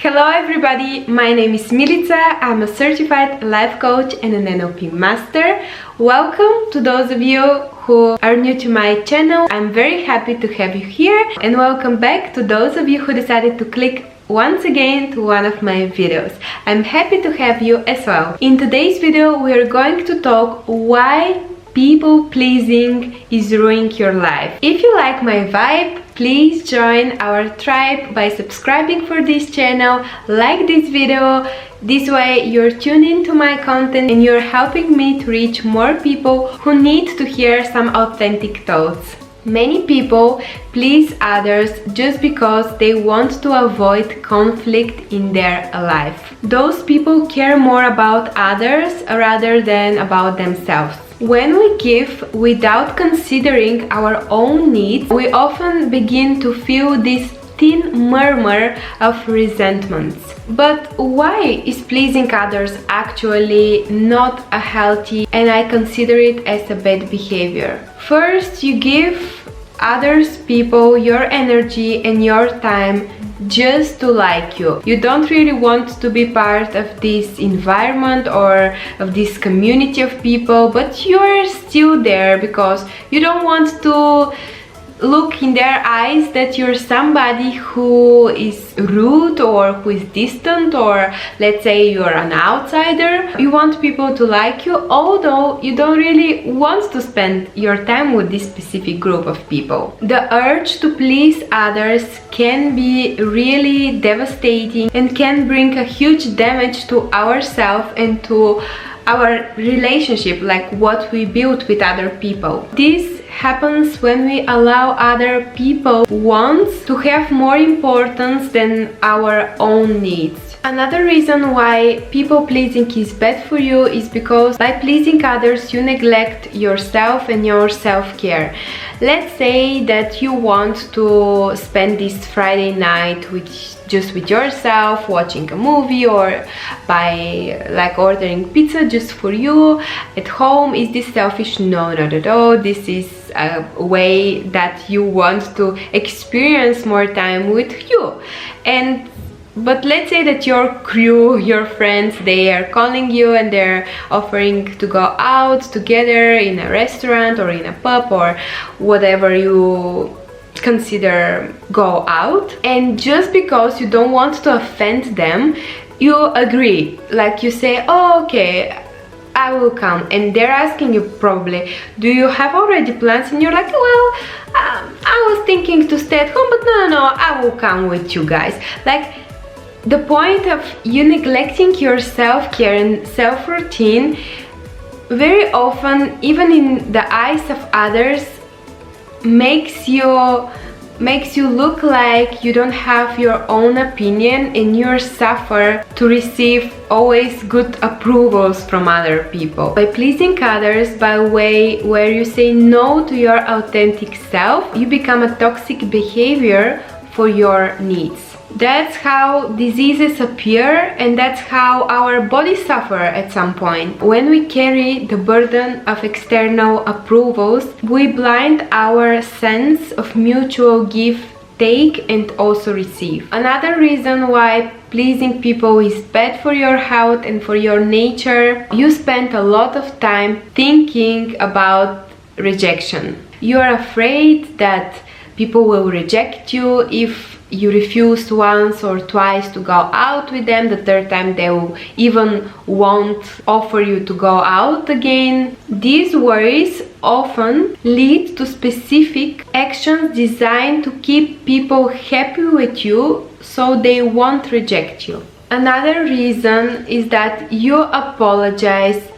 Hello everybody, my name is Militsa. I'm a certified life coach and an NLP master. Welcome to those of you who are new to my channel. I'm very happy to have you here, and welcome back to those of you who decided to click once again to one of my videos. I'm happy to have you as well. In today's video we are going to talk why people pleasing is ruining your life. If you like my vibe, please join our tribe by subscribing for this channel, like this video. This way you're tuned into my content and you're helping me to reach more people who need to hear some authentic thoughts. Many people please others just because they want to avoid conflict in their life. Those people care more about others rather than about themselves. When we give without considering our own needs, we often begin to feel this thin murmur of resentments. But why is pleasing others actually not a healthy, and I consider it as a bad behavior? First, you give others people your energy and your time just to like you. You don't really want to be part of this environment or of this community of people, but you're still there because you don't want to look in their eyes that you're somebody who is rude or who is distant, or let's say you're an outsider. You want people to like you, although you don't really want to spend your time with this specific group of people. The urge to please others can be really devastating and can bring a huge damage to ourselves and to our relationship, like what we build with other people. This happens when we allow other people wants to have more importance than our own needs. Another reason why people pleasing is bad for you is because by pleasing others you neglect yourself and your self-care. Let's say that you want to spend this Friday night just with yourself, watching a movie, or by like ordering pizza just for you at home. Is this selfish? No, not at all. This is a way that you want to experience more time with you. But let's say that your crew, your friends, they are calling you and they're offering to go out together in a restaurant or in a pub or whatever you consider go out, and just because you don't want to offend them, you agree. Like you say, oh, okay, I will come, and they're asking you probably, do you have already plans? And you're like, well, I was thinking to stay at home, but no, I will come with you guys. Like, the point of you neglecting your self-care and self-routine very often, even in the eyes of others, makes you look like you don't have your own opinion and you suffer to receive always good approvals from other people. By pleasing others by way where you say no to your authentic self, you become a toxic behavior for your needs. That's how diseases appear, and that's how our bodies suffer at some point. When we carry the burden of external approvals, we blind our sense of mutual give, take, and also receive. Another reason why pleasing people is bad for your health and for your nature, you spend a lot of time thinking about rejection. You're afraid that people will reject you if you refuse once or twice to go out with them. The third time they will even won't offer you to go out again. These worries often lead to specific actions designed to keep people happy with you so they won't reject you. Another reason is that you apologize,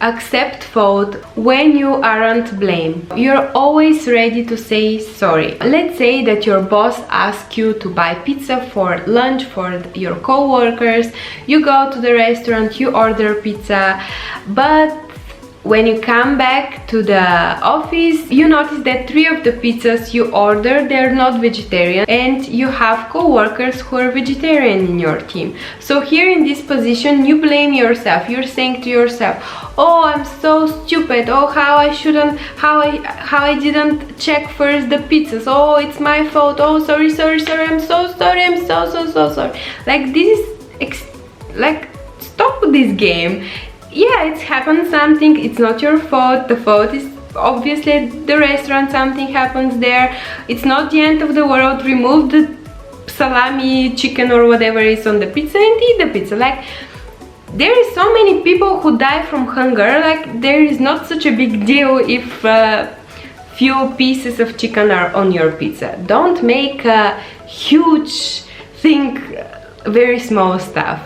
accept fault when you aren't blamed. You're always ready to say sorry. Let's say that your boss asks you to buy pizza for lunch for your co-workers. You go to the restaurant, you order pizza, but when you come back to the office, you notice that 3 of the pizzas you ordered, they're not vegetarian, and you have co-workers who are vegetarian in your team. So here in this position, you blame yourself. You're saying to yourself, oh, I'm so stupid, oh, how I didn't check first the pizzas, oh, it's my fault, oh, sorry, I'm so sorry, I'm so sorry. Like, this is like, stop this game. Yeah, it's happened something, it's not your fault, the fault is obviously the restaurant, something happens there, it's not the end of the world, remove the salami, chicken or whatever is on the pizza and eat the pizza. Like, there is so many people who die from hunger, like, there is not such a big deal if few pieces of chicken are on your pizza. Don't make a huge thing, very small stuff.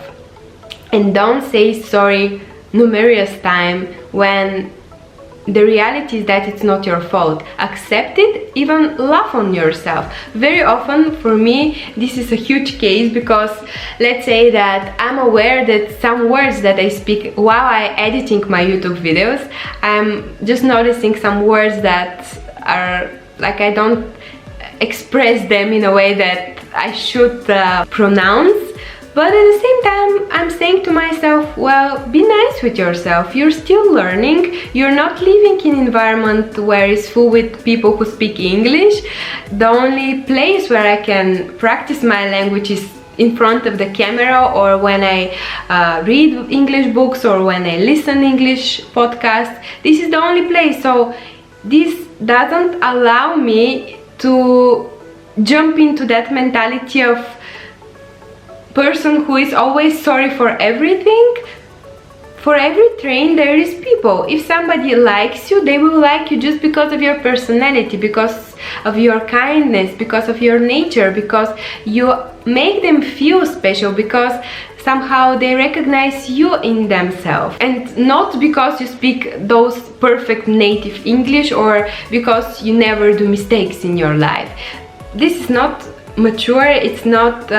And don't say sorry numerous times when the reality is that it's not your fault. Accept it, even laugh on yourself. Very often for me this is a huge case, because let's say that I'm aware that some words that I speak while I'm editing my YouTube videos, I'm just noticing some words that are like, I don't express them in a way that I should pronounce. But at the same time, I'm saying to myself, well, be nice with yourself. You're still learning. You're not living in an environment where it's full with people who speak English. The only place where I can practice my language is in front of the camera, or when I read English books, or when I listen English podcasts. This is the only place. So this doesn't allow me to jump into that mentality of person who is always sorry for everything. For every train there is people. If somebody likes you, they will like you just because of your personality, because of your kindness, because of your nature, because you make them feel special, because somehow they recognize you in themselves, and not because you speak those perfect native English, or because you never do mistakes in your life. This is not mature, it's not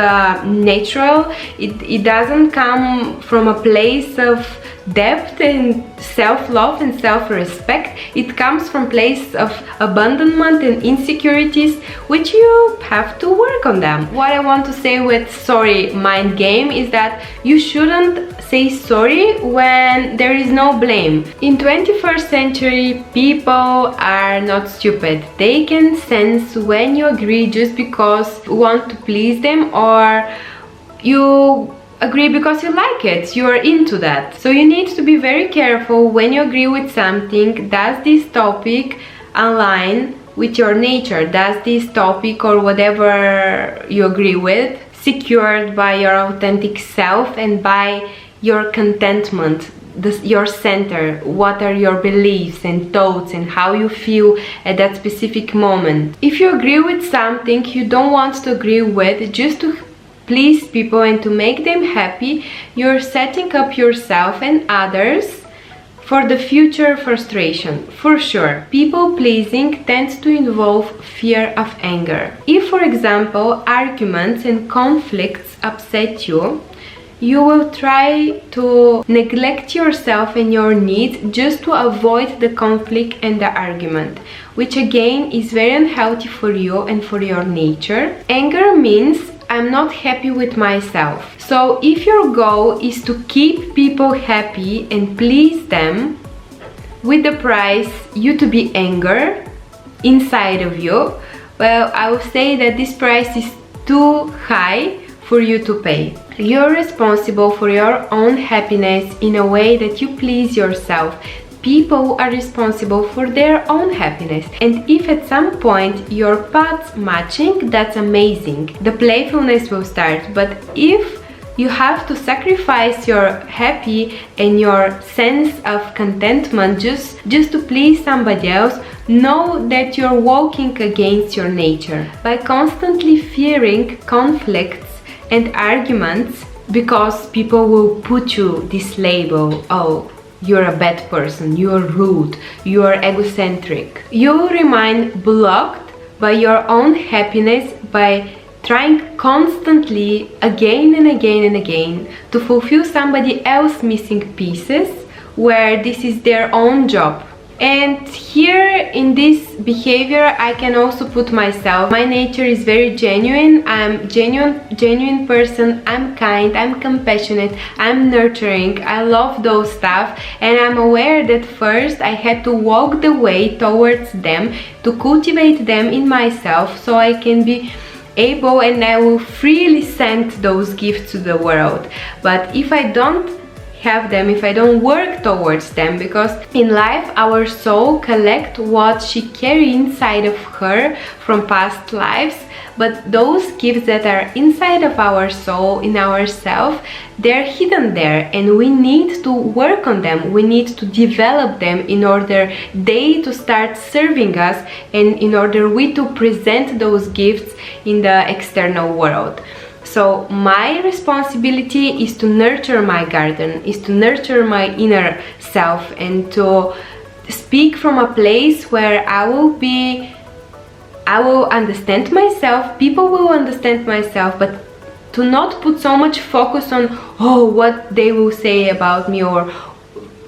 natural, it doesn't come from a place of depth and self-love and self-respect. It comes from place of abandonment and insecurities, which you have to work on them. What I want to say with sorry mind game is that you shouldn't say sorry when there is no blame. In 21st century, people are not stupid. They can sense when you agree just because you want to please them, or you agree because you like it, you are into that. So you need to be very careful when you agree with something. Does this topic align with your nature? Does this topic or whatever you agree with secured by your authentic self and by your contentment, your center? What are your beliefs and thoughts and how you feel at that specific moment? If you agree with something you don't want to agree with just to please people and to make them happy, you're setting up yourself and others for the future frustration. For sure, people pleasing tends to involve fear of anger. If, for example, arguments and conflicts upset you, you will try to neglect yourself and your needs just to avoid the conflict and the argument, which again is very unhealthy for you and for your nature. Anger means I'm not happy with myself. So if your goal is to keep people happy and please them, with the price you to be anger inside of you, well, I will say that this price is too high for you to pay. You're responsible for your own happiness in a way that you please yourself. People are responsible for their own happiness, and if at some point your paths matching, that's amazing. The playfulness will start. But if you have to sacrifice your happy and your sense of contentment just to please somebody else, know that you're walking against your nature. By constantly fearing conflicts and arguments, because people will put you this label, oh, you're a bad person, you're rude, you're egocentric. You will remain blocked by your own happiness by trying constantly again and again and again to fulfill somebody else's missing pieces where this is their own job. And here in this behavior I can also put myself. My nature is very genuine. I'm genuine person. I'm kind, I'm compassionate, I'm nurturing. I love those stuff, and I'm aware that first I had to walk the way towards them, to cultivate them in myself, so I can be able, and I will freely send those gifts to the world. But if I don't have them, if I don't work towards them, because in life our soul collects what she carries inside of her from past lives, but those gifts that are inside of our soul, in ourself, they're hidden there, and we need to work on them. We need to develop them in order they to start serving us, and in order we to present those gifts in the external world. So my responsibility is to nurture my garden, is to nurture my inner self, and to speak from a place where I will understand myself, people will understand myself, but to not put so much focus on, oh, what they will say about me, or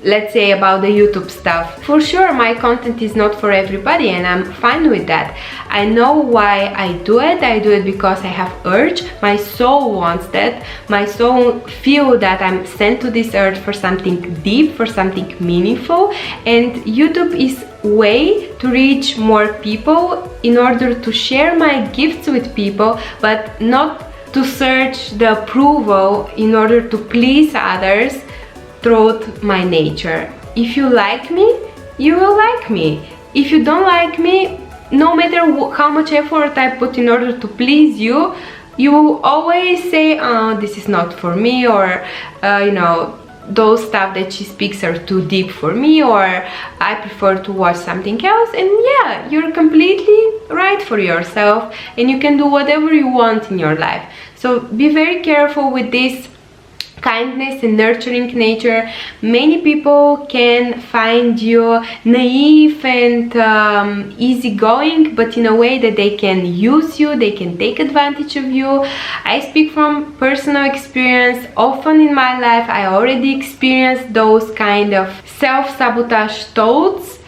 let's say about the YouTube stuff. For sure, my content is not for everybody, and I'm fine with that. I know why I do it. I do it because I have urge. My soul wants that. My soul feel that I'm sent to this earth for something deep, for something meaningful, and YouTube is way to reach more people in order to share my gifts with people, but not to search the approval in order to please others through my nature. If you like me, you will like me. If you don't like me, no matter how much effort I put in order to please you, you will always say, oh, this is not for me, or you know, those stuff that she speaks are too deep for me, or I prefer to watch something else. And yeah, you're completely right for yourself, and you can do whatever you want in your life. So be very careful with this kindness and nurturing nature. Many people can find you naive and easygoing, but in a way that they can use you, they can take advantage of you. I speak from personal experience. Often in my life I already experienced those kind of self-sabotage thoughts.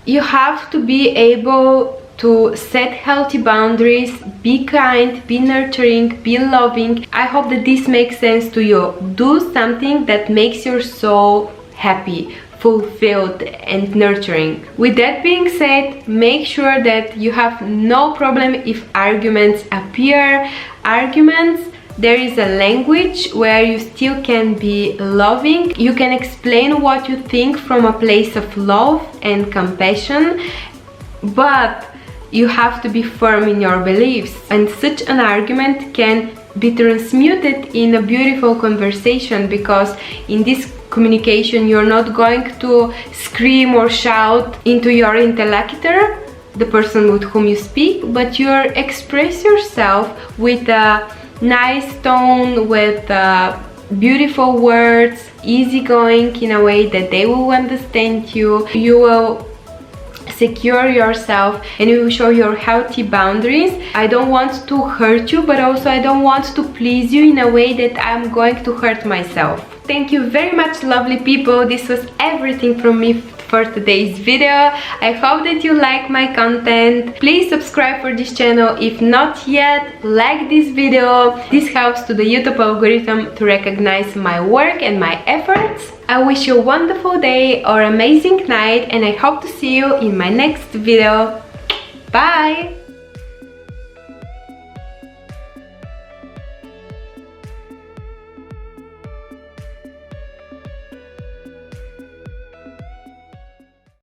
You have to be able to set healthy boundaries, be kind, be nurturing, be loving. I hope that this makes sense to you. Do something that makes your soul happy, fulfilled and nurturing. With that being said, make sure that you have no problem if arguments appear. Arguments, there is a language where you still can be loving. You can explain what you think from a place of love and compassion, but you have to be firm in your beliefs, and such an argument can be transmuted in a beautiful conversation, because in this communication you're not going to scream or shout into your interlocutor, the person with whom you speak, but you express yourself with a nice tone, with beautiful words, easygoing, in a way that they will understand you. You will secure yourself, and you will show your healthy boundaries. I don't want to hurt you, but also I don't want to please you in a way that I'm going to hurt myself. Thank you very much, lovely people. This was everything from me for today's video. I hope that you like my content. Please subscribe for this channel if not yet. Like this video. This helps to the YouTube algorithm to recognize my work and my efforts. I wish you a wonderful day or amazing night, and I hope to see you in my next video. Bye!